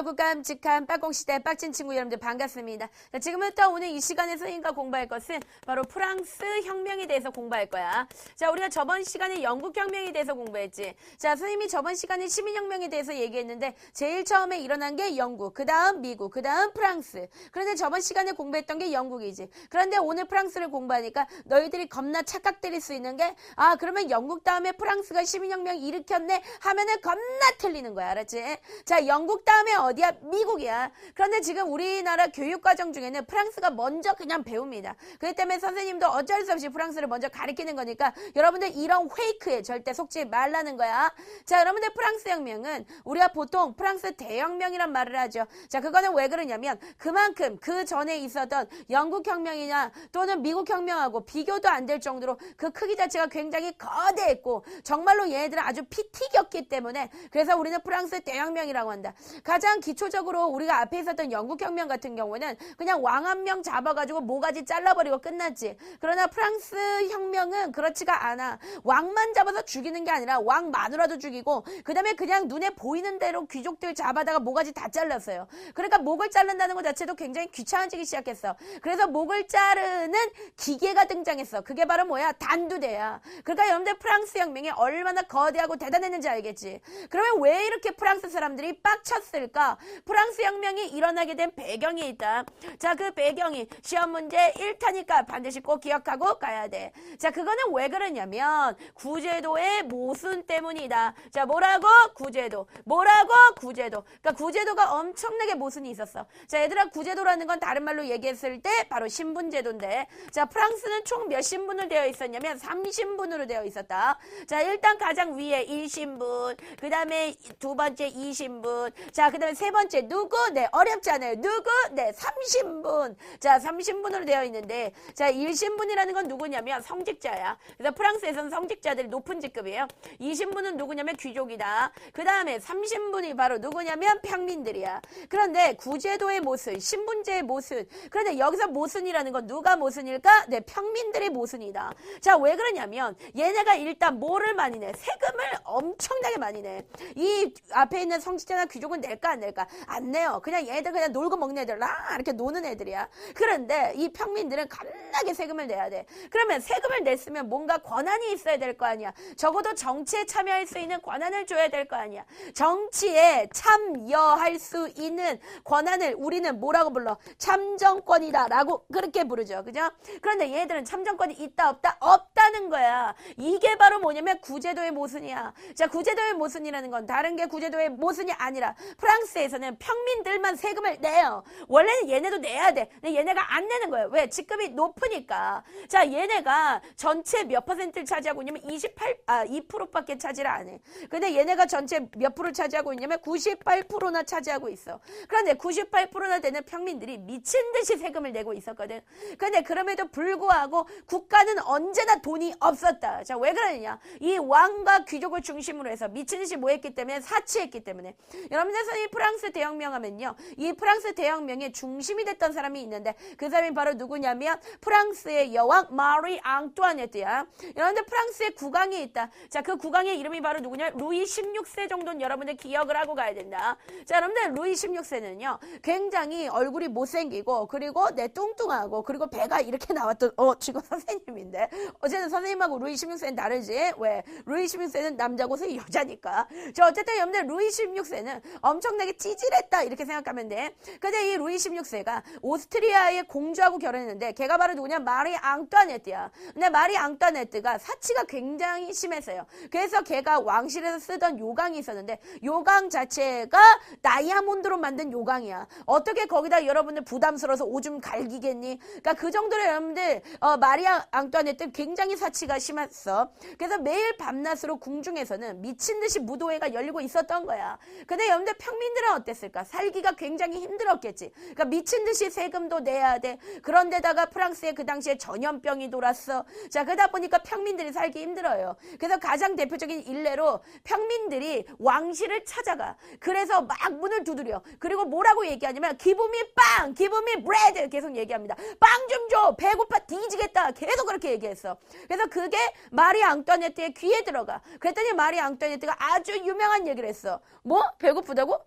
귀하고 깜찍한 빡공시대 빡친 친구 여러분들 반갑습니다. 자, 지금부터 오늘 이 시간에 선생님과 공부할 것은 바로 프랑스 혁명에 대해서 공부할 거야. 자, 우리가 저번 시간에 영국 혁명에 대해서 공부했지. 자, 선생님이 저번 시간에 시민혁명에 대해서 얘기했는데 제일 처음에 일어난 게 영국, 그 다음 미국, 그 다음 프랑스. 그런데 저번 시간에 공부했던 게 영국이지. 그런데 오늘 프랑스를 공부하니까 너희들이 겁나 착각들일 수 있는 게 그러면 영국 다음에 프랑스가 시민혁명 일으켰네 하면은 겁나 틀리는 거야. 알았지? 자, 영국 다음에 어디야? 미국이야. 그런데 지금 우리나라 교육과정 중에는 프랑스가 먼저 그냥 배웁니다. 그렇기 때문에 선생님도 어쩔 수 없이 프랑스를 먼저 가르치는 거니까 여러분들 이런 페이크에 절대 속지 말라는 거야. 자, 여러분들 프랑스 혁명은 우리가 보통 프랑스 대혁명이란 말을 하죠. 자, 그거는 왜 그러냐면 그만큼 그 전에 있었던 영국 혁명이나 또는 미국 혁명하고 비교도 안 될 정도로 그 크기 자체가 굉장히 거대했고 정말로 얘네들은 아주 피 튀겼기 때문에 그래서 우리는 프랑스 대혁명이라고 한다. 가장 기초적으로 우리가 앞에 있었던 영국 혁명 같은 경우는 그냥 왕 한 명 잡아가지고 모가지 잘라버리고 끝났지. 그러나 프랑스 혁명은 그렇지가 않아. 왕만 잡아서 죽이는 게 아니라 왕 마누라도 죽이고 그 다음에 그냥 눈에 보이는 대로 귀족들 잡아다가 모가지 다 잘랐어요. 그러니까 목을 자른다는 것 자체도 굉장히 귀찮아지기 시작했어. 그래서 목을 자르는 기계가 등장했어. 그게 바로 뭐야? 단두대야. 그러니까 여러분들 프랑스 혁명이 얼마나 거대하고 대단했는지 알겠지. 그러면 왜 이렇게 프랑스 사람들이 빡쳤을까? 프랑스 혁명이 일어나게 된 배경이 있다. 자, 그 배경이 시험 문제 1타니까 반드시 꼭 기억하고 가야 돼. 자, 그거는 왜 그러냐면 구제도의 모순 때문이다. 자, 뭐라고? 구제도. 뭐라고? 구제도. 그러니까 구제도가 엄청나게 모순이 있었어. 자, 얘들아, 구제도라는 건 다른 말로 얘기했을 때 바로 신분제도인데, 자, 프랑스는 총 몇 신분으로 되어 있었냐면 3신분으로 되어 있었다. 자, 일단 가장 위에 1신분, 그 다음에 두 번째 2신분, 자, 그 다음에 세 번째 누구? 네, 어렵지 않아요. 누구? 네, 3신분. 자, 3신분으로 되어 있는데, 자, 1신분이라는 건 누구냐면 성직자야. 그래서 프랑스에서는 성직자들이 높은 직급이에요. 2신분은 누구냐면 귀족이다. 그 다음에 3신분이 바로 누구냐면 평민들이야. 그런데 구제도의 모순, 신분제의 모순. 그런데 여기서 모순이라는 건 누가 모순일까? 네, 평민들의 모순이다. 자, 왜 그러냐면 얘네가 일단 뭐를 많이 내? 세금을 엄청나게 많이 내. 이 앞에 있는 성직자나 귀족은 낼까 안 낼까? 안 내요. 그냥 얘네들 그냥 놀고 먹는 애들, 이렇게 노는 애들이야. 그런데 이 평민들은 겁나게 세금을 내야 돼. 그러면 세금을 냈으면 뭔가 권한이 있어야 될 거 아니야. 적어도 정치에 참여할 수 있는 권한을 줘야 될 거 아니야. 정치에 참여할 수 있는 권한을 우리는 뭐라고 불러? 참정권이다 라고 그렇게 부르죠. 그죠? 그런데 얘들은 참정권이 있다 없다? 없다는 거야. 이게 바로 뭐냐면 구제도의 모순이야. 자, 구제도의 모순이라는 건 다른 게 구제도의 모순이 아니라 프랑스에서는 평민들만 세금을 내요. 원래는 얘네도 내야 돼. 근데 얘네가 안 내는 거예요. 왜? 직급이 높으니까. 자, 얘네가 전체 몇 퍼센트를 차지하고 있냐면 2%밖에 차지를 안 해. 근데 얘네가 전체 몇 프로 차지하고 있냐면 98%나 차지하고 있어. 그런데 98%나 되는 평민들이 미친 듯이 세금을 내고 있었거든. 근데 그럼에도 불구하고 국가는 언제나 돈이 없었다. 자, 왜 그러느냐? 이 왕과 귀족을 중심으로 해서 미친 듯이 뭐 했기 때문에? 사치했기 때문에. 여러분들 선생님 프랑스 대혁명 하면요. 이 프랑스 대혁명의 중심이 됐던 사람이 있는데 그 사람이 바로 누구냐면 프랑스의 여왕 마리 앙뚜아네트야. 여러분들 프랑스에 국왕이 있다. 자, 그 국왕의 이름이 바로 누구냐? 루이 16세 정도는 여러분들 기억을 하고 가야 된다. 자, 여러분들 루이 16세는요. 굉장히 얼굴이 못생기고 그리고 뚱뚱하고 그리고 배가 이렇게 나왔던 지금 선생님인데 어쨌든 선생님하고 루이 16세는 다르지. 왜? 루이 16세는 남자고 서 여자니까. 자, 어쨌든 여러분들 루이 16세는 엄청나게 찌질했다 이렇게 생각하면 돼. 근데 이 루이 16세가 오스트리아의 공주하고 결혼했는데 걔가 바로 누구냐? 마리 앙뚜아네트야. 근데 마리 앙뚜아네트가 사치가 굉장히 심했어요. 그래서 걔가 왕실에서 쓰던 요강이 있었는데 요강 자체가 다이아몬드로 만든 요강이야. 어떻게 거기다 여러분들 부담스러워서 오줌 갈기겠니? 그러니까 그 정도로 여러분들 마리 앙뚜아네트 굉장히 사치가 심했어. 그래서 매일 밤낮으로 궁중에서는 미친 듯이 무도회가 열리고 있었던 거야. 근데 여러분들 평민들은 어땠을까? 살기가 굉장히 힘들었겠지. 그러니까 미친 듯이 세금도 내야 돼. 그런데다가 프랑스에 그 당시에 전염병이 돌았어. 자, 그러다 보니까 평민들이 살기 힘들어요. 그래서 가장 대표적인 일례로 평민들이 왕실을 찾아가. 그래서 막 문을 두드려. 그리고 뭐라고 얘기하냐면 give me 빵, give me bread 계속 얘기합니다. 빵 좀 줘. 배고파 뒤지겠다. 계속 그렇게 얘기했어. 그래서 그게 마리 앙뚜아네트의 귀에 들어가. 그랬더니 마리 앙뚜아네트가 아주 유명한 얘기를 했어. 뭐? 배고프다고?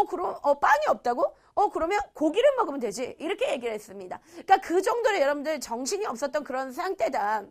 그럼 빵이 없다고? 그러면 고기를 먹으면 되지. 이렇게 얘기를 했습니다. 그러니까 그 정도로 여러분들 정신이 없었던 그런 상태다.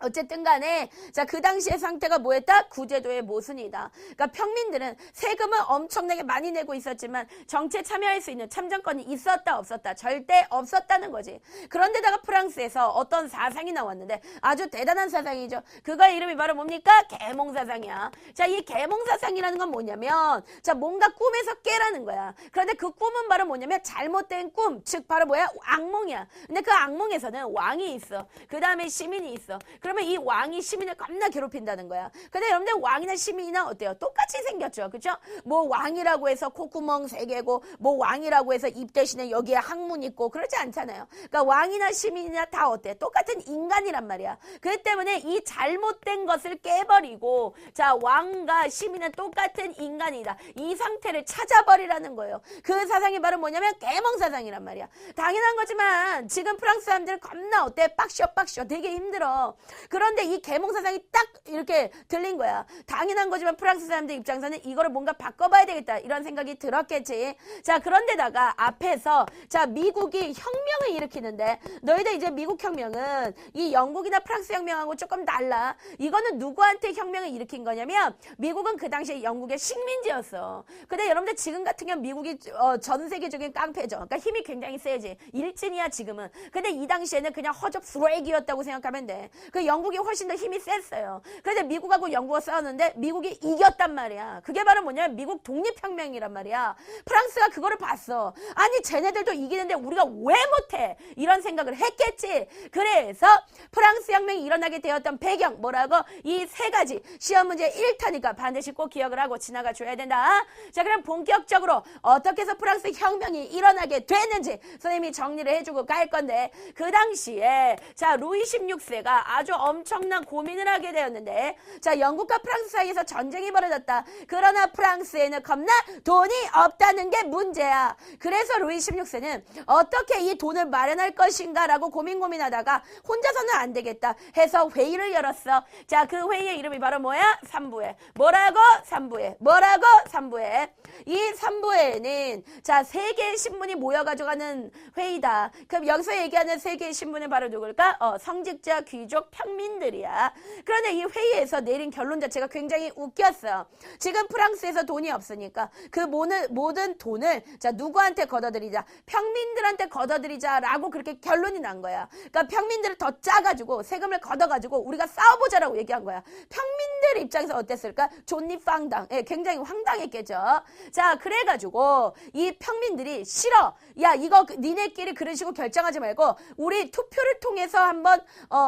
어쨌든 간에 자, 그 당시의 상태가 뭐였다? 구제도의 모순이다. 그러니까 평민들은 세금을 엄청나게 많이 내고 있었지만 정치에 참여할 수 있는 참정권이 있었다 없었다? 절대 없었다는 거지. 그런데다가 프랑스에서 어떤 사상이 나왔는데 아주 대단한 사상이죠. 그거의 이름이 바로 뭡니까? 계몽사상이야. 자, 이 계몽사상이라는 건 뭐냐면 자, 뭔가 꿈에서 깨라는 거야. 그런데 그 꿈은 바로 뭐냐면 잘못된 꿈, 즉 바로 뭐야? 악몽이야. 근데 그 악몽에서는 왕이 있어. 그 다음에 시민이 있어. 그러면 이 왕이 시민을 겁나 괴롭힌다는 거야. 근데 여러분들 왕이나 시민이나 어때요? 똑같이 생겼죠. 그쵸? 뭐 왕이라고 해서 콧구멍 3개고 뭐 왕이라고 해서 입 대신에 여기에 항문 있고 그러지 않잖아요. 그러니까 왕이나 시민이나 다 어때? 똑같은 인간이란 말이야. 그렇기 때문에 이 잘못된 것을 깨버리고 자, 왕과 시민은 똑같은 인간이다. 이 상태를 찾아버리라는 거예요. 그 사상이 바로 뭐냐면 계몽사상이란 말이야. 당연한 거지만 지금 프랑스 사람들은 겁나 어때? 빡셔 되게 힘들어. 그런데 이 계몽사상이 딱 이렇게 들린 거야. 당연한 거지만 프랑스 사람들 입장에서는 이거를 뭔가 바꿔봐야 되겠다 이런 생각이 들었겠지. 자, 그런데다가 앞에서 자, 미국이 혁명을 일으키는데 너희들 이제 미국 혁명은 이 영국이나 프랑스 혁명하고 조금 달라. 이거는 누구한테 혁명을 일으킨 거냐면 미국은 그 당시에 영국의 식민지였어. 근데 여러분들 지금 같은 경우 미국이 전 세계적인 깡패죠. 그러니까 힘이 굉장히 세지. 일진이야 지금은. 근데 이 당시에는 그냥 허접 쓰레기였다고 생각하면 돼. 그 영국이 훨씬 더 힘이 셌어요. 그런데 미국하고 영국가 싸웠는데 미국이 이겼단 말이야. 그게 바로 뭐냐면 미국 독립혁명이란 말이야. 프랑스가 그거를 봤어. 아니 쟤네들도 이기는데 우리가 왜 못해? 이런 생각을 했겠지. 그래서 프랑스 혁명이 일어나게 되었던 배경 뭐라고? 이 3가지 시험 문제 1타니까 반드시 꼭 기억을 하고 지나가 줘야 된다. 자, 그럼 본격적으로 어떻게 해서 프랑스 혁명이 일어나게 됐는지 선생님이 정리를 해주고 갈 건데 그 당시에 자, 루이 16세가 아주 엄청난 고민을 하게 되었는데 자, 영국과 프랑스 사이에서 전쟁이 벌어졌다. 그러나 프랑스에는 겁나 돈이 없다는 게 문제야. 그래서 루이 16세는 어떻게 이 돈을 마련할 것인가 라고 고민하다가 혼자서는 안 되겠다 해서 회의를 열었어. 자, 그 회의의 이름이 바로 뭐야? 삼부회. 뭐라고? 삼부회. 뭐라고? 삼부회. 이 삼부회는 자, 3개의 신문이 모여가지고 하는 회의다. 그럼 여기서 얘기하는 3개의 신문은 바로 누굴까? 성직자, 귀족, 평민들이야. 그런데 이 회의에서 내린 결론 자체가 굉장히 웃겼어. 지금 프랑스에서 돈이 없으니까 그 모든 돈을 자, 누구한테 걷어들이자? 평민들한테 걷어들이자라고 그렇게 결론이 난 거야. 그러니까 평민들을 더 짜가지고 세금을 걷어가지고 우리가 싸워보자라고 얘기한 거야. 평민들 입장에서 어땠을까? 존니 빵당. 예, 굉장히 황당했겠죠. 자, 그래가지고 이 평민들이 싫어. 야, 이거 니네끼리 그런 식으로 결정하지 말고 우리 투표를 통해서 한번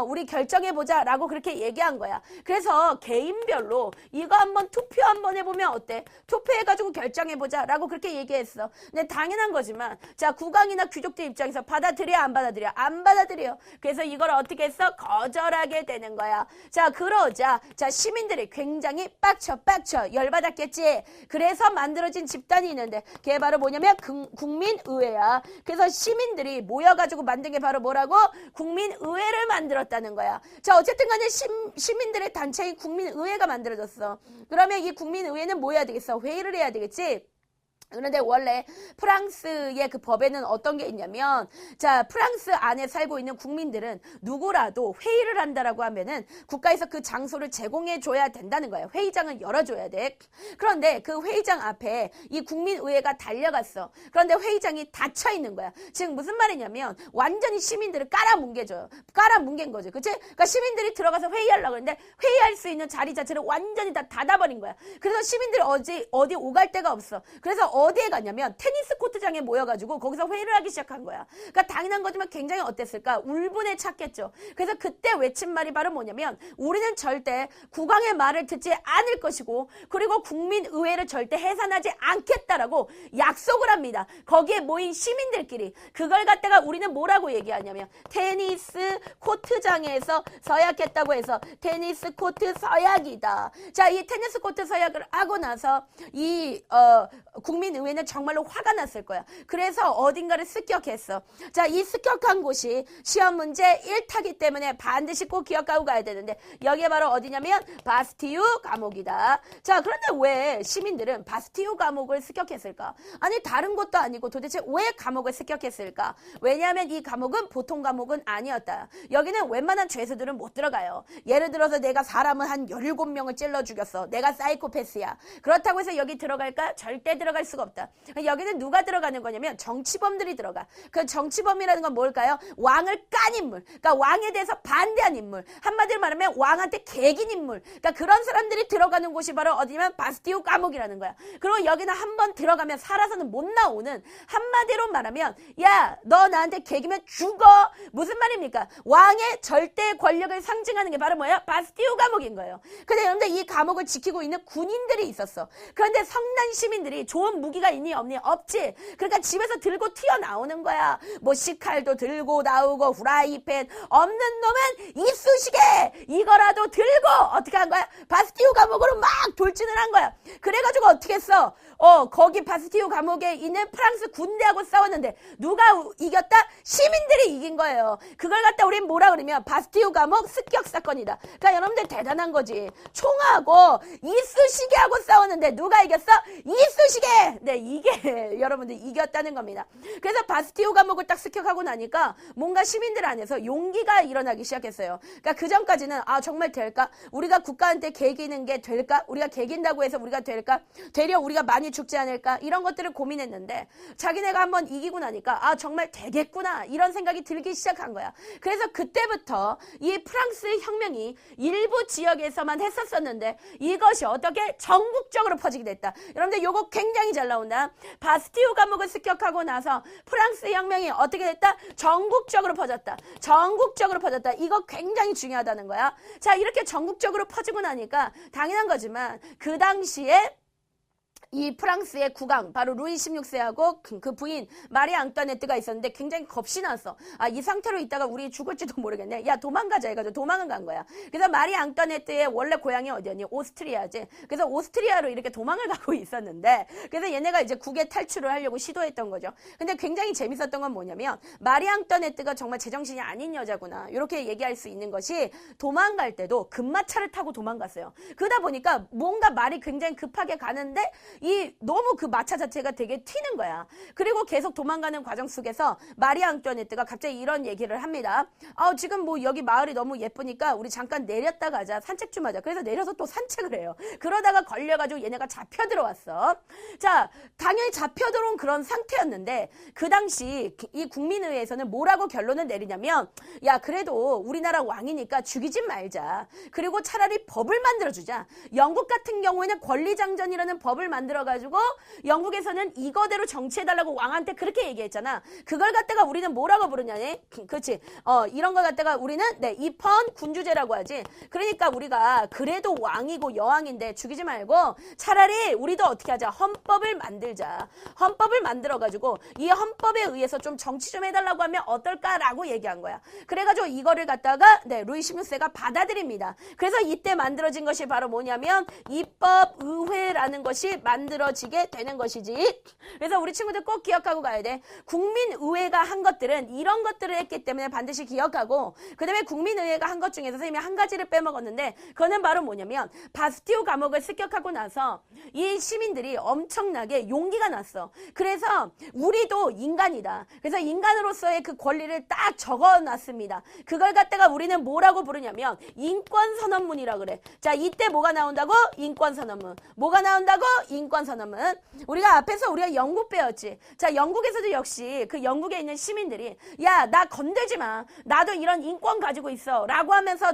우리 결정해보자 라고 그렇게 얘기한 거야. 그래서 개인별로 이거 한번 투표 한번 해보면 어때? 투표해가지고 결정해보자 라고 그렇게 얘기했어. 근데 당연한 거지만 자, 국왕이나 귀족들 입장에서 받아들여 안 받아들여? 안 받아들여. 그래서 이걸 어떻게 했어? 거절하게 되는 거야. 자, 그러자 자, 시민들이 굉장히 빡쳐 열받았겠지. 그래서 만들어진 집단이 있는데 그게 바로 뭐냐면 국민의회야. 그래서 시민들이 모여가지고 만든 게 바로 뭐라고? 국민의회를 만들었다는 거야. 자, 어쨌든 간에 시민들의 단체인 국민의회가 만들어졌어. 그러면 이 국민의회는 뭐 해야 되겠어? 회의를 해야 되겠지? 그런데 원래 프랑스의 그 법에는 어떤 게 있냐면 자, 프랑스 안에 살고 있는 국민들은 누구라도 회의를 한다라고 하면은 국가에서 그 장소를 제공해 줘야 된다는 거예요. 회의장을 열어줘야 돼. 그런데 그 회의장 앞에 이 국민의회가 달려갔어. 그런데 회의장이 닫혀 있는 거야. 즉 무슨 말이냐면 완전히 시민들을 깔아뭉개줘요. 깔아뭉갠 거죠. 그치? 그러니까 시민들이 들어가서 회의하려고 했는데 회의할 수 있는 자리 자체를 완전히 다 닫아버린 거야. 그래서 시민들이 어디 오갈 데가 없어. 그래서 어디에 갔냐면 테니스 코트장에 모여가지고 거기서 회의를 하기 시작한 거야. 그러니까 당연한 거지만 굉장히 어땠을까? 울분에 찼겠죠. 그래서 그때 외친 말이 바로 뭐냐면 우리는 절대 국왕의 말을 듣지 않을 것이고 그리고 국민의회를 절대 해산하지 않겠다라고 약속을 합니다. 거기에 모인 시민들끼리 그걸 갖다가 우리는 뭐라고 얘기하냐면 테니스 코트장에서 서약했다고 해서 테니스 코트 서약이다. 자, 이 테니스 코트 서약을 하고 나서 이 국민의회는 정말로 화가 났을 거야. 그래서 어딘가를 습격했어. 자, 이 습격한 곳이 시험 문제 1타기 때문에 반드시 꼭 기억하고 가야 되는데 여기에 바로 어디냐면 바스티유 감옥이다. 자, 그런데 왜 시민들은 바스티유 감옥을 습격했을까? 아니, 다른 것도 아니고 도대체 왜 감옥을 습격했을까? 왜냐하면 이 감옥은 보통 감옥은 아니었다. 여기는 웬만한 죄수들은 못 들어가요. 예를 들어서 내가 사람을 한 17명을 찔러 죽였어. 내가 사이코패스야. 그렇다고 해서 여기 들어갈까? 절대 들어갈 수가 없다. 여기는 누가 들어가는 거냐면 정치범들이 들어가. 그 정치범이라는 건 뭘까요? 왕을 깐 인물. 그러니까 왕에 대해서 반대한 인물. 한마디로 말하면 왕한테 개긴 인물. 그러니까 그런 사람들이 들어가는 곳이 바로 어디냐면 바스티유 감옥이라는 거야. 그리고 여기는 한번 들어가면 살아서는 못 나오는, 한마디로 말하면 야, 너 나한테 개기면 죽어. 무슨 말입니까? 왕의 절대 권력을 상징하는 게 바로 뭐예요? 바스티유 감옥인 거예요. 근데 여러분들 이 감옥을 지키고 있는 군인들이 있었어. 그런데 성난 시민들이 좋은 무기가 있니 없니? 없지. 그러니까 집에서 들고 튀어나오는 거야. 뭐 식칼도 들고 나오고 후라이팬, 없는 놈은 이쑤시개 이거라도 들고 어떻게 한 거야? 바스티유 감옥으로 막 돌진을 한 거야. 그래가지고 어떻게 했어? 거기 바스티유 감옥에 있는 프랑스 군대하고 싸웠는데 누가 이겼다? 시민들이 이긴 거예요. 그걸 갖다 우린 뭐라 그러면 바스티유 감옥 습격 사건이다. 그러니까 여러분들 대단한 거지. 총하고 이쑤시개하고 싸웠는데 누가 이겼어? 이쑤시개! 네, 이게 여러분들 이겼다는 겁니다. 그래서 바스티유 감옥을 딱 습격하고 나니까 뭔가 시민들 안에서 용기가 일어나기 시작했어요. 그러니까 그 전까지는 정말 될까? 우리가 국가한테 개기는 게 될까? 우리가 개긴다고 해서 우리가 될까? 되려 우리가 많이 죽지 않을까? 이런 것들을 고민했는데 자기네가 한번 이기고 나니까 정말 되겠구나 이런 생각이 들기 시작한 거야. 그래서 그때부터 이 프랑스 혁명이 일부 지역에서만 했었었는데 이것이 어떻게 전국적으로 퍼지게 됐다. 여러분들 요거 굉장히 잘 나온다. 바스티유 감옥을 습격하고 나서 프랑스 혁명이 어떻게 됐다? 전국적으로 퍼졌다. 전국적으로 퍼졌다. 이거 굉장히 중요하다는 거야. 자, 이렇게 전국적으로 퍼지고 나니까 당연한 거지만 그 당시에 이 프랑스의 국왕 바로 루이 16세하고 그 부인 마리 앙뚜아네트가 있었는데 굉장히 겁이 났어. 이 상태로 있다가 우리 죽을지도 모르겠네. 야, 도망가자 해가지고 도망을 간 거야. 그래서 마리 앙뚜아네트의 원래 고향이 어디였니? 오스트리아지. 그래서 오스트리아로 이렇게 도망을 가고 있었는데 그래서 얘네가 이제 국외 탈출을 하려고 시도했던 거죠. 근데 굉장히 재밌었던 건 뭐냐면 마리 앙뚜아네트가 정말 제정신이 아닌 여자구나 이렇게 얘기할 수 있는 것이 도망갈 때도 금마차를 타고 도망갔어요. 그러다 보니까 뭔가 말이 굉장히 급하게 가는데 너무 그 마차 자체가 되게 튀는 거야. 그리고 계속 도망가는 과정 속에서 마리 앙뚜아네트가 갑자기 이런 얘기를 합니다. 지금 뭐 여기 마을이 너무 예쁘니까 우리 잠깐 내렸다 가자. 산책 좀 하자. 그래서 내려서 또 산책을 해요. 그러다가 걸려가지고 얘네가 잡혀 들어왔어. 자, 당연히 잡혀 들어온 그런 상태였는데 그 당시 이 국민의회에서는 뭐라고 결론을 내리냐면 야, 그래도 우리나라 왕이니까 죽이지 말자. 그리고 차라리 법을 만들어주자. 영국 같은 경우에는 권리장전이라는 법을 만들어가지고 영국에서는 이거대로 정치해달라고 왕한테 그렇게 얘기했잖아. 그걸 갖다가 우리는 뭐라고 부르냐니? 그렇지. 이런 걸 갖다가 우리는 입헌 군주제라고 하지. 그러니까 우리가 그래도 왕이고 여왕인데 죽이지 말고 차라리 우리도 어떻게 하자. 헌법을 만들자. 헌법을 만들어가지고 이 헌법에 의해서 좀 정치 좀 해달라고 하면 어떨까라고 얘기한 거야. 그래가지고 이거를 갖다가 루이 16세가 받아들입니다. 그래서 이때 만들어진 것이 바로 뭐냐면 입법의회라는 것이 만들어지게 되는 것이지. 그래서 우리 친구들 꼭 기억하고 가야 돼. 국민의회가 한 것들은 이런 것들을 했기 때문에 반드시 기억하고 그 다음에 국민의회가 한 것 중에서 선생님이 한 가지를 빼먹었는데 그거는 바로 뭐냐면 바스티유 감옥을 습격하고 나서 이 시민들이 엄청나게 용기가 났어. 그래서 우리도 인간이다. 그래서 인간으로서의 그 권리를 딱 적어놨습니다. 그걸 갖다가 우리는 뭐라고 부르냐면 인권선언문이라 그래. 자, 이때 뭐가 나온다고? 인권선언문. 뭐가 나온다고? 인권선언문. 우리가 앞에서 우리가 영국 배웠지. 자, 영국에서도 역시 그 영국에 있는 시민들이 야, 나 건들지 마. 나도 이런 인권 가지고 있어. 라고 하면서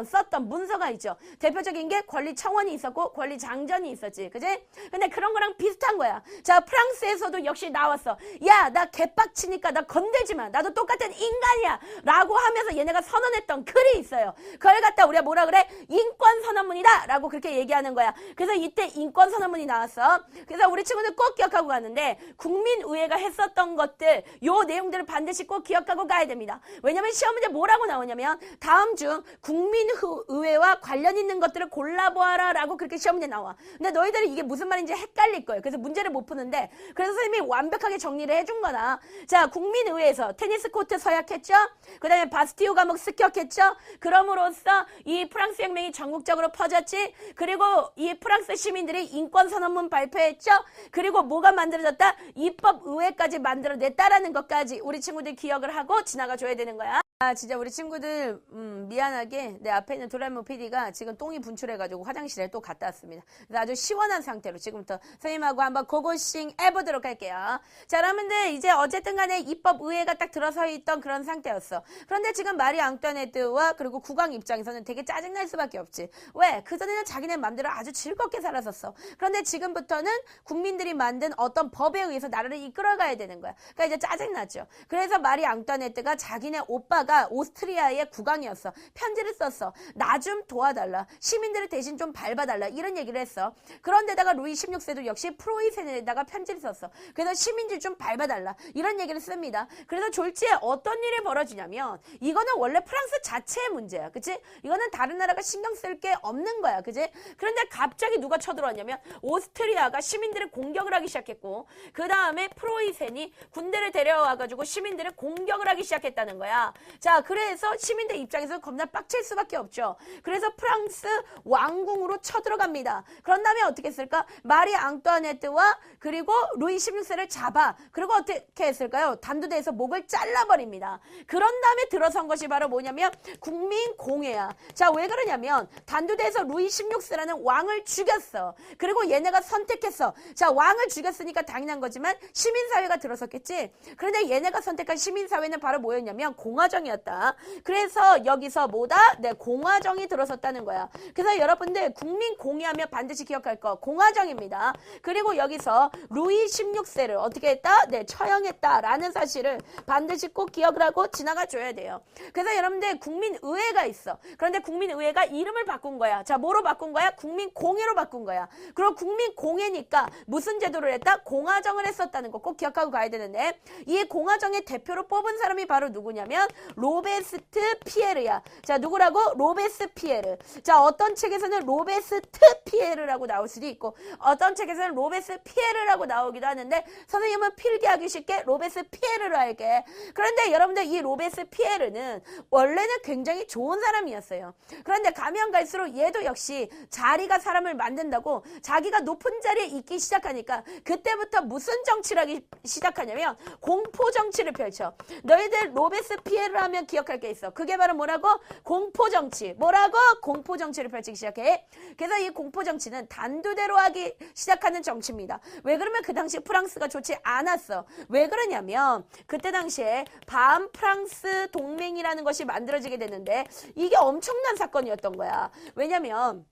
썼던 문서가 있죠. 대표적인 게 권리청원이 있었고 권리장전이 있었지. 그지? 근데 그런 거랑 비슷한 거야. 자, 프랑스에서도 역시 나왔어. 야, 나 개빡치니까 나 건들지 마. 나도 똑같은 인간이야. 라고 하면서 얘네가 선언했던 글이 있어요. 그걸 갖다 우리가 뭐라 그래? 인권선언문이다. 라고 그렇게 얘기하는 거야. 그래서 이때 인권선언문이 나왔어. 알았어? 그래서 우리 친구들 꼭 기억하고 가는데 국민의회가 했었던 것들 요 내용들을 반드시 꼭 기억하고 가야 됩니다. 왜냐면 시험 문제 뭐라고 나오냐면 다음 중 국민의회와 관련 있는 것들을 골라보아라 라고 그렇게 시험 문제 나와. 근데 너희들이 이게 무슨 말인지 헷갈릴 거예요. 그래서 문제를 못 푸는데 그래서 선생님이 완벽하게 정리를 해준 거다. 자, 국민의회에서 테니스 코트 서약했죠? 그 다음에 바스티유 감옥 습격했죠? 그럼으로써 이 프랑스 혁명이 전국적으로 퍼졌지. 그리고 이 프랑스 시민들이 인권선언문 발표했죠? 그리고 뭐가 만들어졌다? 입법의회까지 만들어냈다라는 것까지 우리 친구들 기억을 하고 지나가줘야 되는 거야. 아, 진짜 우리 친구들 미안하게 내 앞에 있는 도라에몽 PD가 지금 똥이 분출해가지고 화장실에 또 갔다 왔습니다. 그래서 아주 시원한 상태로 지금부터 선생님하고 한번 고고싱 해보도록 할게요. 자, 여러분들 이제 어쨌든 간에 입법의회가 딱 들어서 있던 그런 상태였어. 그런데 지금 마리 앙뚜아네트와 그리고 국왕 입장에서는 되게 짜증날 수밖에 없지. 왜? 그전에는 자기네 맘대로 아주 즐겁게 살았었어. 그런데 지금부터는 국민들이 만든 어떤 법에 의해서 나라를 이끌어가야 되는 거야. 그러니까 이제 짜증나죠. 그래서 마리 앙뚜아네트가 자기네 오빠가 오스트리아의 국왕이었어. 편지를 썼어. 나 좀 도와달라. 시민들을 대신 좀 밟아달라. 이런 얘기를 했어. 그런데다가 루이 16세도 역시 프로이센에다가 편지를 썼어. 그래서 시민들 좀 밟아달라. 이런 얘기를 씁니다. 그래서 졸지에 어떤 일이 벌어지냐면 이거는 원래 프랑스 자체의 문제야. 그치? 이거는 다른 나라가 신경 쓸 게 없는 거야. 그치? 그런데 갑자기 누가 쳐들어왔냐면 오스트리아가 시민들을 공격을 하기 시작했고 그 다음에 프로이센이 군대를 데려와가지고 시민들을 공격을 하기 시작했다는 거야. 자, 그래서 시민들 입장에서 겁나 빡칠 수밖에 없죠. 그래서 프랑스 왕궁으로 쳐들어갑니다. 그런 다음에 어떻게 했을까? 마리 앙뚜아네트와 그리고 루이 16세를 잡아. 그리고 어떻게 했을까요? 단두대에서 목을 잘라버립니다. 그런 다음에 들어선 것이 바로 뭐냐면 국민공회야. 자, 왜 그러냐면 단두대에서 루이 16세라는 왕을 죽였어. 그리고 얘네가 선택했어. 자, 왕을 죽였으니까 당연한 거지만 시민사회가 들어섰겠지. 그런데 얘네가 선택한 시민사회는 바로 뭐였냐면 공화정이었다. 그래서 여기서 뭐다? 네, 공화정이 들어섰다는 거야. 그래서 여러분들 국민공회하면 반드시 기억할 거 공화정입니다. 그리고 여기서 루이 16세를 어떻게 했다? 네, 처형했다라는 사실을 반드시 꼭 기억을 하고 지나가 줘야 돼요. 그래서 여러분들 국민의회가 있어. 그런데 국민의회가 이름을 바꾼 거야. 자, 뭐로 바꾼 거야? 국민공회로 바꾼 거야. 그리고 국민공회니까 무슨 제도를 했다? 공화정을 했었다는 거 꼭 기억하고 가야 되는데 이 공화정의 대표로 뽑은 사람이 바로 누구냐면 로베스트 피에르야. 자, 누구라고? 로베스피에르. 자, 어떤 책에서는 로베스트 피에르라고 나올 수도 있고 어떤 책에서는 로베스피에르라고 나오기도 하는데 선생님은 필기하기 쉽게 로베스피에르로 할게. 그런데 여러분들 이 로베스피에르는 원래는 굉장히 좋은 사람이었어요. 그런데 가면 갈수록 얘도 역시 자리가 사람을 만든다고 자기가 높은 자리에 있기 시작하니까 그때부터 무슨 정치를 하기 시작하냐면 공포 정치를 펼쳐. 너희들 로베스피에르 하면 기억할 게 있어. 그게 바로 뭐라고? 공포 정치. 뭐라고? 공포 정치를 펼치기 시작해. 그래서 이 공포 정치는 단두대로 하기 시작하는 정치입니다. 왜 그러면 그 당시 프랑스가 좋지 않았어. 왜 그러냐면 그때 당시에 반프랑스 동맹이라는 것이 만들어지게 됐는데 이게 엄청난 사건이었던 거야. 왜냐면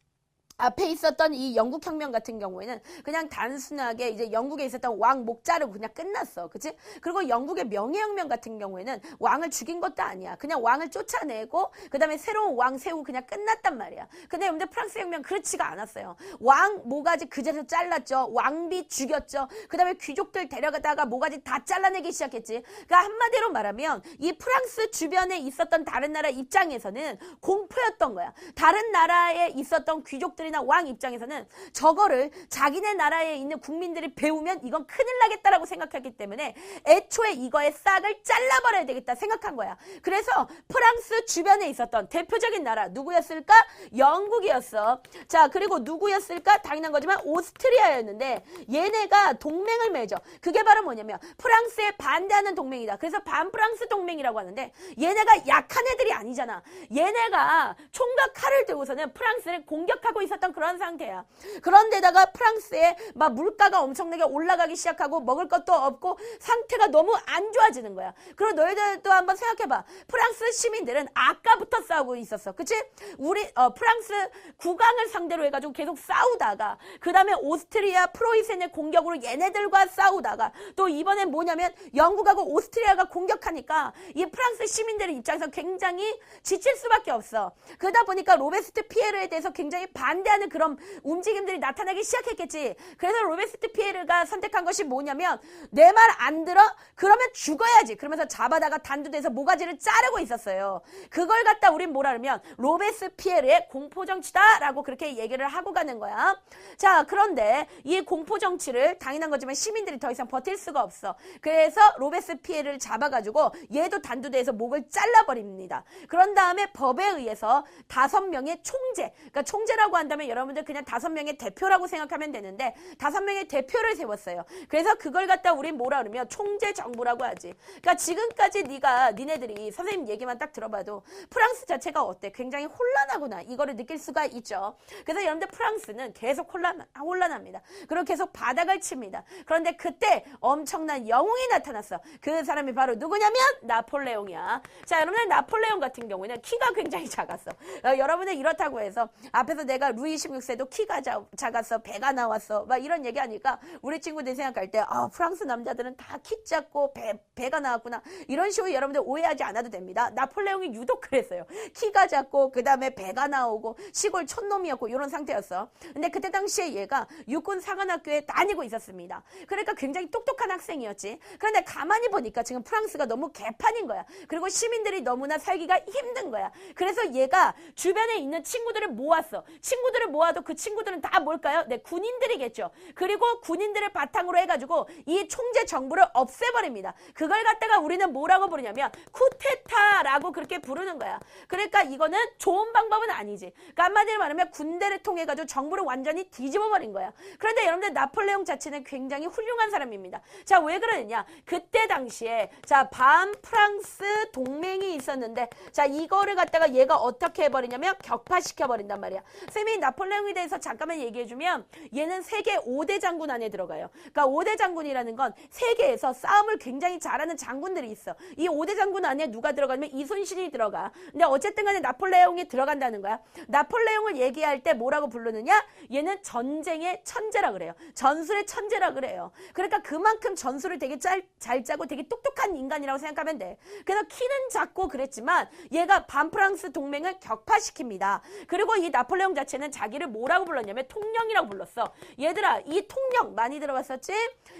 앞에 있었던 이 영국 혁명 같은 경우에는 그냥 단순하게 이제 영국에 있었던 왕 목 자르고 그냥 끝났어. 그치? 그리고 영국의 명예혁명 같은 경우에는 왕을 죽인 것도 아니야. 그냥 왕을 쫓아내고 그 다음에 새로운 왕 세우고 그냥 끝났단 말이야. 근데 여러분들 프랑스 혁명 그렇지가 않았어요. 왕 모가지 그 자리에서 잘랐죠. 왕비 죽였죠. 그 다음에 귀족들 데려가다가 모가지 다 잘라내기 시작했지. 그러니까 한마디로 말하면 이 프랑스 주변에 있었던 다른 나라 입장에서는 공포였던 거야. 다른 나라에 있었던 귀족들이 왕 입장에서는 저거를 자기네 나라에 있는 국민들이 배우면 이건 큰일 나겠다라고 생각했기 때문에 애초에 이거의 싹을 잘라버려야 되겠다 생각한 거야. 그래서 프랑스 주변에 있었던 대표적인 나라 누구였을까? 영국이었어. 자, 그리고 누구였을까? 당연한 거지만 오스트리아였는데 얘네가 동맹을 맺어. 그게 바로 뭐냐면 프랑스에 반대하는 동맹이다. 그래서 반프랑스 동맹이라고 하는데 얘네가 약한 애들이 아니잖아. 얘네가 총과 칼을 들고서는 프랑스를 공격하고 있었던 그런 상태야. 그런데다가 프랑스에 막 물가가 엄청나게 올라가기 시작하고 먹을 것도 없고 상태가 너무 안 좋아지는 거야. 그리고 너희들도 한번 생각해봐. 프랑스 시민들은 아까부터 싸우고 있었어. 그치? 우리 프랑스 국왕을 상대로 해가지고 계속 싸우다가 그 다음에 오스트리아 프로이센의 공격으로 얘네들과 싸우다가 또 이번엔 뭐냐면 영국하고 오스트리아가 공격하니까 이 프랑스 시민들의 입장에서 굉장히 지칠 수밖에 없어. 그러다 보니까 로베스트 피에르에 대해서 굉장히 반대하는 그런 움직임들이 나타나기 시작했겠지. 그래서 로베스피에르가 선택한 것이 뭐냐면 내 말 안 들어? 그러면 죽어야지. 그러면서 잡아다가 단두대에서 모가지를 자르고 있었어요. 그걸 갖다 우린 뭐라 그러면 로베스피에르의 공포정치다라고 그렇게 얘기를 하고 가는 거야. 자, 그런데 이 공포정치를 당연한 거지만 시민들이 더 이상 버틸 수가 없어. 그래서 로베스피에르를 잡아가지고 얘도 단두대에서 목을 잘라버립니다. 그런 다음에 법에 의해서 5명의 총재, 그러니까 총재라고 한다면 여러분들 그냥 5명의 대표라고 생각하면 되는데 5명의 대표를 세웠어요. 그래서 그걸 갖다 우린 뭐라 그러면 총재 정부라고 하지. 그러니까 지금까지 니네들이 선생님 얘기만 딱 들어봐도 프랑스 자체가 어때? 굉장히 혼란하구나. 이거를 느낄 수가 있죠. 그래서 여러분들 프랑스는 계속 혼란합니다. 그리고 계속 바닥을 칩니다. 그런데 그때 엄청난 영웅이 나타났어. 그 사람이 바로 누구냐면 나폴레옹이야. 자, 여러분들 나폴레옹 같은 경우에는 키가 굉장히 작았어. 여러분들 이렇다고 해서 앞에서 내가 루이 16세도 키가 작았어. 배가 나왔어. 막 이런 얘기하니까 우리 친구들이 생각할 때 프랑스 남자들은 다 키 작고 배가 나왔구나. 이런 식으로 여러분들 오해하지 않아도 됩니다. 나폴레옹이 유독 그랬어요. 키가 작고 그 다음에 배가 나오고 시골 촌놈이었고 이런 상태였어. 근데 그때 당시에 얘가 육군 사관학교에 다니고 있었습니다. 그러니까 굉장히 똑똑한 학생이었지. 그런데 가만히 보니까 지금 프랑스가 너무 개판인 거야. 그리고 시민들이 너무나 살기가 힘든 거야. 그래서 얘가 주변에 있는 친구들을 모았어. 친구들을 모아도 그 친구들은 다 뭘까요? 네, 군인들이겠죠. 그리고 군인들을 바탕으로 해가지고 이 총재 정부를 없애버립니다. 그걸 갖다가 우리는 뭐라고 부르냐면 쿠데타라고 그렇게 부르는 거야. 그러니까 이거는 좋은 방법은 아니지. 그러니까 한마디로 말하면 군대를 통해 가지고 정부를 완전히 뒤집어버린 거야. 그런데 여러분들 나폴레옹 자체는 굉장히 훌륭한 사람입니다. 자, 왜 그러느냐? 그때 당시에 자 반프랑스 동맹이 있었는데 자 이거를 갖다가 얘가 어떻게 해버리냐면 격파시켜버린단 말이야. 쌤이 나폴레옹에 대해서 잠깐만 얘기해주면 얘는 세계 5대 장군 안에 들어가요. 그러니까 5대 장군이라는 건 세계에서 싸움을 굉장히 잘하는 장군들이 있어. 이 5대 장군 안에 누가 들어가면 이순신이 들어가. 근데 어쨌든 간에 나폴레옹이 들어간다는 거야. 나폴레옹을 얘기할 때 뭐라고 부르느냐? 얘는 전쟁의 천재라 그래요. 전술의 천재라 그래요. 그러니까 그만큼 전술을 되게 잘 짜고 되게 똑똑한 인간이라고 생각하면 돼. 그래서 키는 작고 그랬지만 얘가 반프랑스 동맹을 격파시킵니다. 그리고 이 나폴레옹 자체는 자기를 뭐라고 불렀냐면 통령이라고 불렀어. 얘들아, 이 통령 많이 들어봤었지?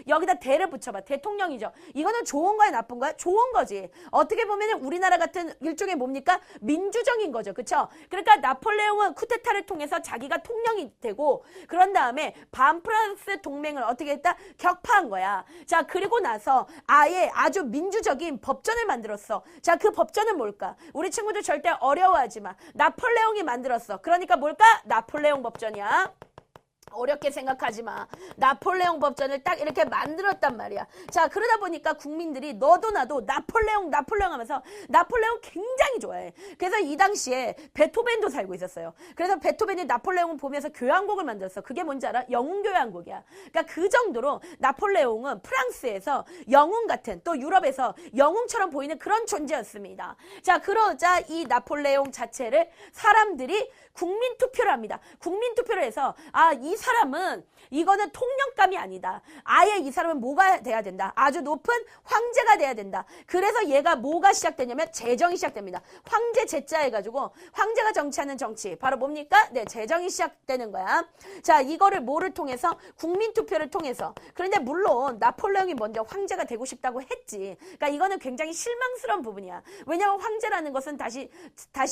여기다 대를 붙여봐. 대통령이죠. 이거는 좋은 거야 나쁜 거야? 좋은 거지. 어떻게 보면 우리나라 같은 일종의 뭡니까? 민주정인 거죠. 그쵸? 그러니까 나폴레옹은 쿠데타를 통해서 자기가 통령이 되고 그런 다음에 반프랑스 동맹을 어떻게 했다? 격파한 거야. 자, 그리고 나서 아예 아주 민주적인 법전을 만들었어. 자, 그 법전은 뭘까? 우리 친구들 절대 어려워하지 마. 나폴레옹이 만들었어. 그러니까 뭘까? 나폴레옹 법전이야. 어렵게 생각하지 마. 나폴레옹 법전을 딱 이렇게 만들었단 말이야. 자, 그러다 보니까 국민들이 너도 나도 나폴레옹 하면서 나폴레옹 굉장히 좋아해. 그래서 이 당시에 베토벤도 살고 있었어요. 그래서 베토벤이 나폴레옹을 보면서 교향곡을 만들었어. 그게 뭔지 알아? 영웅 교향곡이야. 그러니까 그 정도로 나폴레옹은 프랑스에서 영웅 같은, 또 유럽에서 영웅처럼 보이는 그런 존재였습니다. 자, 그러자 이 나폴레옹 자체를 사람들이 국민 투표를 합니다. 국민 투표를 해서 이 사람은 이거는 통령감이 아니다. 아예 이 사람은 뭐가 돼야 된다. 아주 높은 황제가 돼야 된다. 그래서 얘가 뭐가 시작되냐면 재정이 시작됩니다. 황제 제자 해가지고 황제가 정치하는 정치 바로 뭡니까? 네, 재정이 시작되는 거야. 자, 이거를 뭐를 통해서? 국민 투표를 통해서. 그런데 물론 나폴레옹이 먼저 황제가 되고 싶다고 했지. 그러니까 이거는 굉장히 실망스러운 부분이야. 왜냐하면 황제라는 것은 다시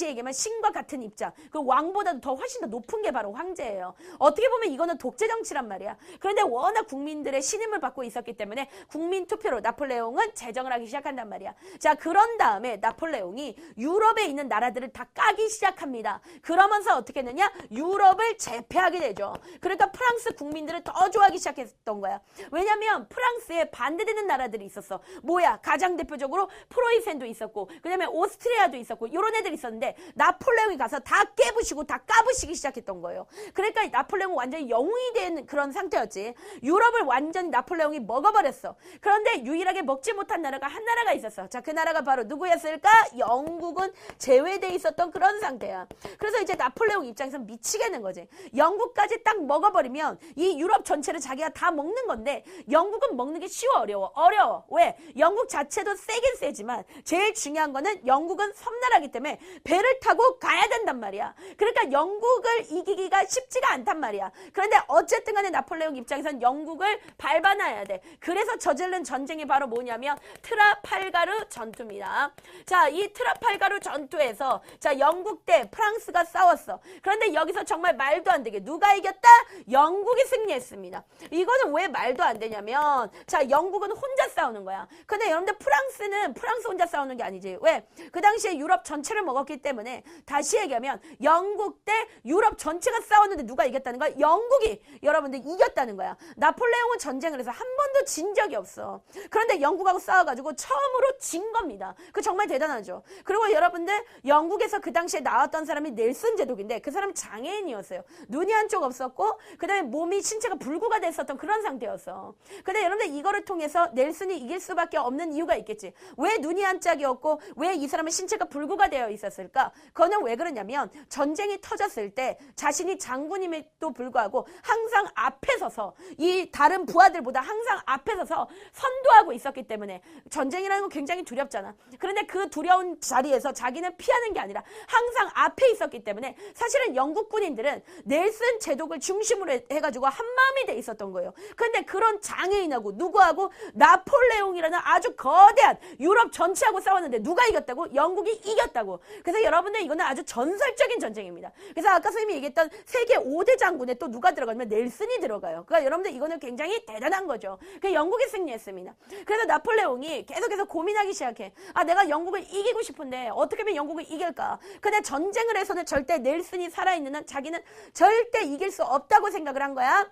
얘기하면 신과 같은 입장. 그 왕보다도 더 훨씬 더 높은 게 바로 황제예요. 어떻게 보면 이거는 독재 정치란 말이야. 그런데 워낙 국민들의 신임을 받고 있었기 때문에 국민 투표로 나폴레옹은 제정을 하기 시작한단 말이야. 자, 그런 다음에 나폴레옹이 유럽에 있는 나라들을 다 까기 시작합니다. 그러면서 어떻게 했느냐? 유럽을 제패하게 되죠. 그러니까 프랑스 국민들을 더 좋아하기 시작했던 거야. 왜냐면 프랑스에 반대되는 나라들이 있었어. 뭐야? 가장 대표적으로 프로이센도 있었고 그 다음에 오스트리아도 있었고 이런 애들이 있었는데 나폴레옹이 가서 다 깨부시고 다 까부시기 시작했던 거예요. 그러니까 나폴레옹은 완전히 나폴레옹이 영웅이 된 그런 상태였지. 유럽을 완전히 나폴레옹이 먹어버렸어. 그런데 유일하게 먹지 못한 나라가 한 나라가 있었어. 자, 그 나라가 바로 누구였을까? 영국은 제외돼 있었던 그런 상태야. 그래서 이제 나폴레옹 입장에서 미치겠는 거지. 영국까지 딱 먹어버리면 이 유럽 전체를 자기가 다 먹는 건데 영국은 먹는 게 쉬워 어려워. 왜? 영국 자체도 세긴 세지만 제일 중요한 거는 영국은 섬나라기 때문에 배를 타고 가야 된단 말이야. 그러니까 영국을 이기기가 쉽지가 않단 말이야. 그런데 어쨌든 간에 나폴레옹 입장에선 영국을 밟아놔야 돼. 그래서 저지른 전쟁이 바로 뭐냐면 트라팔가르 전투입니다. 자, 이 트라팔가르 전투에서 자, 영국 대 프랑스가 싸웠어. 그런데 여기서 정말 말도 안 되게 누가 이겼다? 영국이 승리했습니다. 이거는 왜 말도 안 되냐면 자, 영국은 혼자 싸우는 거야. 근데 여러분들 프랑스는 프랑스 혼자 싸우는 게 아니지. 왜? 그 당시에 유럽 전체를 먹었기 때문에 다시 얘기하면 영국 대 유럽 전체가 싸웠는데 누가 이겼다는 거야? 영국이 여러분들 이겼다는 거야. 나폴레옹은 전쟁을 해서 한 번도 진 적이 없어. 그런데 영국하고 싸워가지고 처음으로 진 겁니다. 그 정말 대단하죠. 그리고 여러분들 영국에서 그 당시에 나왔던 사람이 넬슨 제독인데 그 사람이 장애인이었어요. 눈이 한쪽 없었고 그 다음에 몸이 신체가 불구가 됐었던 그런 상태였어. 근데 여러분들 이거를 통해서 넬슨이 이길 수밖에 없는 이유가 있겠지. 왜 눈이 한짝이었고 왜 이 사람은 신체가 불구가 되어 있었을까? 그거는 왜 그러냐면 전쟁이 터졌을 때 자신이 장군임에도 불구하고 항상 앞에 서서 이 다른 부하들보다 항상 앞에 서서 선도하고 있었기 때문에 전쟁이라는 건 굉장히 두렵잖아. 그런데 그 두려운 자리에서 자기는 피하는 게 아니라 항상 앞에 있었기 때문에 사실은 영국 군인들은 넬슨 제독을 중심으로 해가지고 한 마음이 돼 있었던 거예요. 그런데 그런 장애인하고 누구하고 나폴레옹이라는 아주 거대한 유럽 전체하고 싸웠는데 누가 이겼다고? 영국이 이겼다고. 그래서 여러분들 이거는 아주 전설적인 전쟁입니다. 그래서 아까 선생님이 얘기했던 세계 5대 장군에 또 누가 들어가면 넬슨이 들어가요. 그러니까 여러분들 이거는 굉장히 대단한 거죠. 그 영국이 승리했습니다. 그래서 나폴레옹이 계속해서 고민하기 시작해. 아, 내가 영국을 이기고 싶은데 어떻게 하면 영국을 이길까? 근데 전쟁을 해서는 절대 넬슨이 살아있는 한 자기는 절대 이길 수 없다고 생각을 한 거야.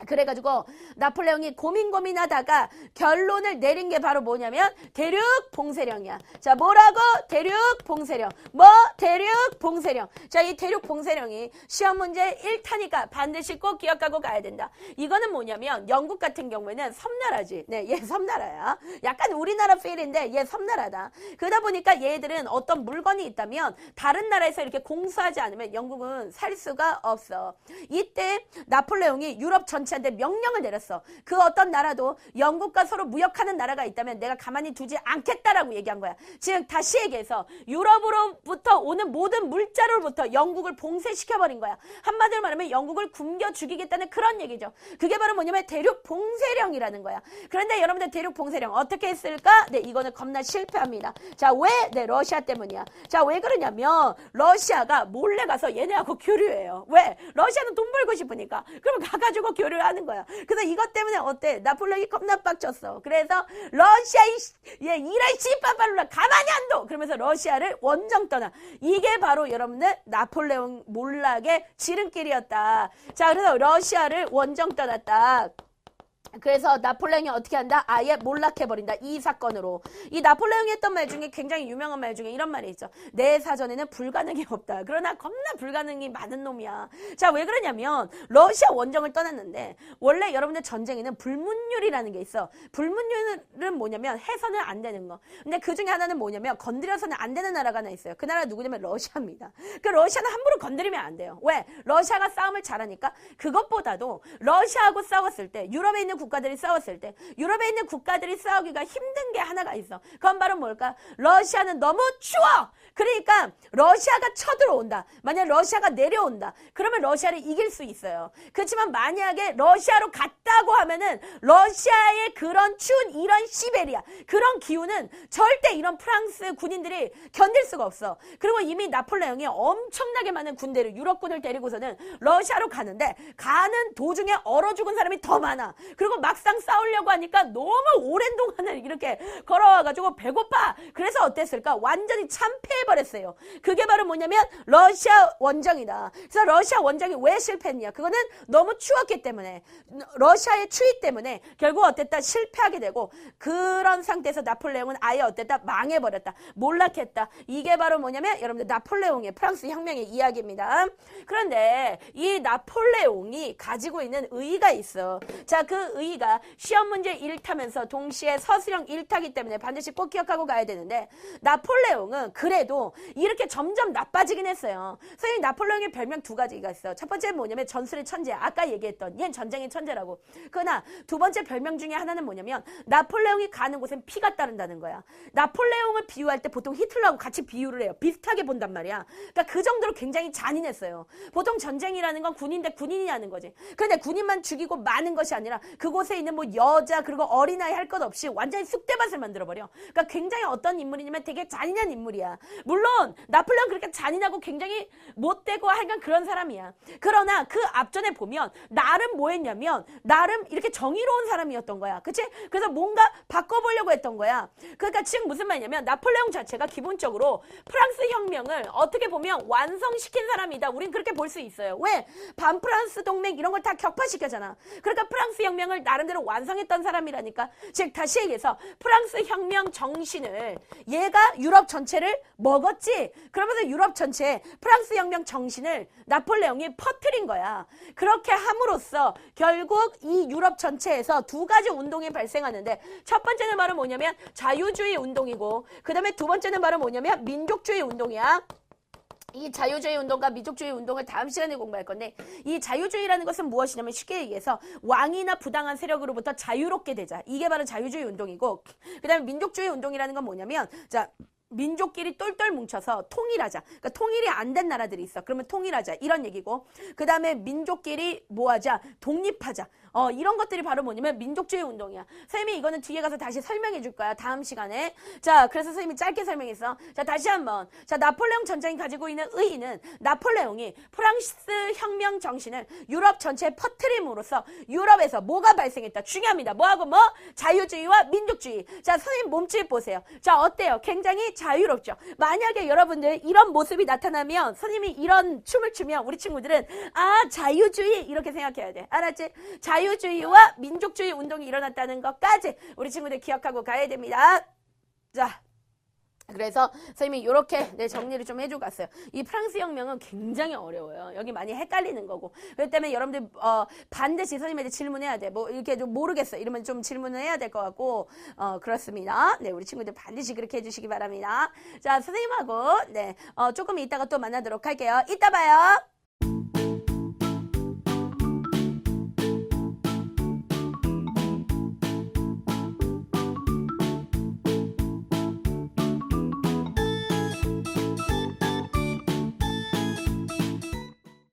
그래가지고 나폴레옹이 고민하다가 결론을 내린 게 바로 뭐냐면 대륙 봉쇄령이야. 자, 뭐라고? 대륙 봉쇄령. 뭐? 대륙 봉쇄령. 자, 이 대륙 봉쇄령이 시험 문제 1타니까 반드시 꼭 기억하고 가야 된다. 이거는 뭐냐면 영국 같은 경우에는 섬나라지. 네, 얘 섬나라야. 약간 우리나라 필인데 얘 섬나라다. 그러다 보니까 얘들은 어떤 물건이 있다면 다른 나라에서 이렇게 공수하지 않으면 영국은 살 수가 없어. 이때 나폴레옹이 유럽 전체 한테 명령을 내렸어. 그 어떤 나라도 영국과 서로 무역하는 나라가 있다면 내가 가만히 두지 않겠다라고 얘기한 거야. 즉 다시 얘기해서 유럽으로부터 오는 모든 물자로부터 영국을 봉쇄시켜버린 거야. 한마디로 말하면 영국을 굶겨 죽이겠다는 그런 얘기죠. 그게 바로 뭐냐면 대륙 봉쇄령이라는 거야. 그런데 여러분들 대륙 봉쇄령 어떻게 했을까? 네, 이거는 겁나 실패합니다. 자, 왜? 네, 러시아 때문이야. 자, 왜 그러냐면 러시아가 몰래 가서 얘네하고 교류해요. 왜? 러시아는 돈 벌고 싶으니까. 그러면 가가지고 교류를 하는 거야. 그래서 이것 때문에 어때? 나폴레옹이 겁나 빡쳤어. 그래서 러시아 이런 씨빠빠루라 가만히 안 둬! 그러면서 러시아를 원정 떠나. 이게 바로 여러분들 나폴레옹 몰락의 지름길이었다. 자, 그래서 러시아를 원정 떠났다. 그래서 나폴레옹이 어떻게 한다? 아예 몰락해버린다. 이 사건으로. 이 나폴레옹이 했던 말 중에 굉장히 유명한 말 중에 이런 말이 있죠. 내 사전에는 불가능이 없다. 그러나 겁나 불가능이 많은 놈이야. 자, 왜 그러냐면 러시아 원정을 떠났는데 원래 여러분들 전쟁에는 불문율이라는 게 있어. 불문율은 뭐냐면 해서는 안 되는 거. 근데 그 중에 하나는 뭐냐면 건드려서는 안 되는 나라가 하나 있어요. 그 나라가 누구냐면 러시아입니다. 그 러시아는 함부로 건드리면 안 돼요. 왜? 러시아가 싸움을 잘하니까. 그것보다도 러시아하고 싸웠을 때 유럽에 있는 국가들이 싸웠을 때 유럽에 있는 국가들이 싸우기가 힘든 게 하나가 있어. 그건 바로 뭘까? 러시아는 너무 추워. 그러니까 러시아가 쳐들어온다. 만약 러시아가 내려온다. 그러면 러시아를 이길 수 있어요. 그렇지만 만약에 러시아로 갔다고 하면은 러시아의 그런 추운 이런 시베리아 그런 기후는 절대 이런 프랑스 군인들이 견딜 수가 없어. 그리고 이미 나폴레옹이 엄청나게 많은 군대를 유럽군을 데리고서는 러시아로 가는데 가는 도중에 얼어 죽은 사람이 더 많아. 그리고 막상 싸우려고 하니까 너무 오랜 동안을 이렇게 걸어와가지고 배고파. 그래서 어땠을까? 완전히 참패해버렸어요. 그게 바로 뭐냐면 러시아 원정이다. 그래서 러시아 원정이 왜 실패했냐? 그거는 너무 추웠기 때문에, 러시아의 추위 때문에 결국 어땠다? 실패하게 되고, 그런 상태에서 나폴레옹은 아예 어땠다? 망해버렸다. 몰락했다. 이게 바로 뭐냐면 여러분들 나폴레옹의 프랑스 혁명의 이야기입니다. 그런데 이 나폴레옹이 가지고 있는 의의가 있어. 자, 그 의의가 시험 문제 1타면서 동시에 서술형 1타기 때문에 반드시 꼭 기억하고 가야 되는데, 나폴레옹은 그래도 이렇게 점점 나빠지긴 했어요. 선생님, 나폴레옹의 별명 두 가지가 있어. 첫 번째는 뭐냐면 전술의 천재. 아까 얘기했던 얘는 전쟁의 천재라고. 그러나 두 번째 별명 중에 하나는 뭐냐면 나폴레옹이 가는 곳엔 피가 따른다는 거야. 나폴레옹을 비유할 때 보통 히틀러하고 같이 비유를 해요. 비슷하게 본단 말이야. 그러니까 그 정도로 굉장히 잔인했어요. 보통 전쟁이라는 건 군인 대 군인이 하는 거지. 그런데 군인만 죽이고 마는 것이 아니라 그곳에 있는 뭐 여자 그리고 어린아이 할 것 없이 완전히 쑥대밭을 만들어버려. 그러니까 굉장히 어떤 인물이냐면 되게 잔인한 인물이야. 물론 나폴레옹 그렇게 잔인하고 굉장히 못되고 하여간 그런 사람이야. 그러나 그 앞전에 보면 나름 뭐 했냐면 나름 이렇게 정의로운 사람이었던 거야. 그치? 그래서 뭔가 바꿔보려고 했던 거야. 그러니까 지금 무슨 말이냐면 나폴레옹 자체가 기본적으로 프랑스 혁명을 어떻게 보면 완성시킨 사람이다. 우린 그렇게 볼 수 있어요. 왜? 반프랑스 동맹 이런 걸 다 격파시켰잖아. 그러니까 프랑스 혁명을 나름대로 완성했던 사람이라니까. 즉 다시 얘기해서 프랑스 혁명 정신을 얘가 유럽 전체를 먹었지. 그러면서 유럽 전체에 프랑스 혁명 정신을 나폴레옹이 퍼뜨린 거야. 그렇게 함으로써 결국 이 유럽 전체에서 두 가지 운동이 발생하는데, 첫 번째는 바로 뭐냐면 자유주의 운동이고, 그 다음에 두 번째는 바로 뭐냐면 민족주의 운동이야. 이 자유주의 운동과 민족주의 운동을 다음 시간에 공부할 건데, 이 자유주의라는 것은 무엇이냐면 쉽게 얘기해서 왕이나 부당한 세력으로부터 자유롭게 되자. 이게 바로 자유주의 운동이고, 그 다음에 민족주의 운동이라는 건 뭐냐면, 자, 민족끼리 똘똘 뭉쳐서 통일하자. 그러니까 통일이 안 된 나라들이 있어. 그러면 통일하자. 이런 얘기고. 그 다음에 민족끼리 뭐하자? 독립하자. 이런 것들이 바로 뭐냐면 민족주의 운동이야. 선생님이 이거는 뒤에 가서 다시 설명해 줄 거야. 다음 시간에. 자, 그래서 선생님이 짧게 설명했어. 자, 다시 한번. 자, 나폴레옹 전쟁이 가지고 있는 의의는 나폴레옹이 프랑스 혁명 정신을 유럽 전체에 퍼뜨림으로써 유럽에서 뭐가 발생했다. 중요합니다. 뭐하고 뭐? 자유주의와 민족주의. 자, 선생님 몸집 보세요. 자, 어때요? 굉장히 자유롭죠. 만약에 여러분들 이런 모습이 나타나면 선생님이 이런 춤을 추면 우리 친구들은 아, 자유주의 이렇게 생각해야 돼. 알았지? 자유주의와 민족주의 운동이 일어났다는 것까지 우리 친구들 기억하고 가야 됩니다. 자, 그래서 선생님이 이렇게 정리를 좀 해주고 갔어요. 이 프랑스 혁명은 굉장히 어려워요. 여기 많이 헷갈리는 거고. 그렇기 때문에 여러분들 반드시 선생님한테 질문해야 돼. 뭐 이렇게 좀 모르겠어. 이러면 좀 질문을 해야 될 것 같고 그렇습니다. 네, 우리 친구들 반드시 그렇게 해주시기 바랍니다. 자, 선생님하고 조금 이따가 또 만나도록 할게요. 이따 봐요.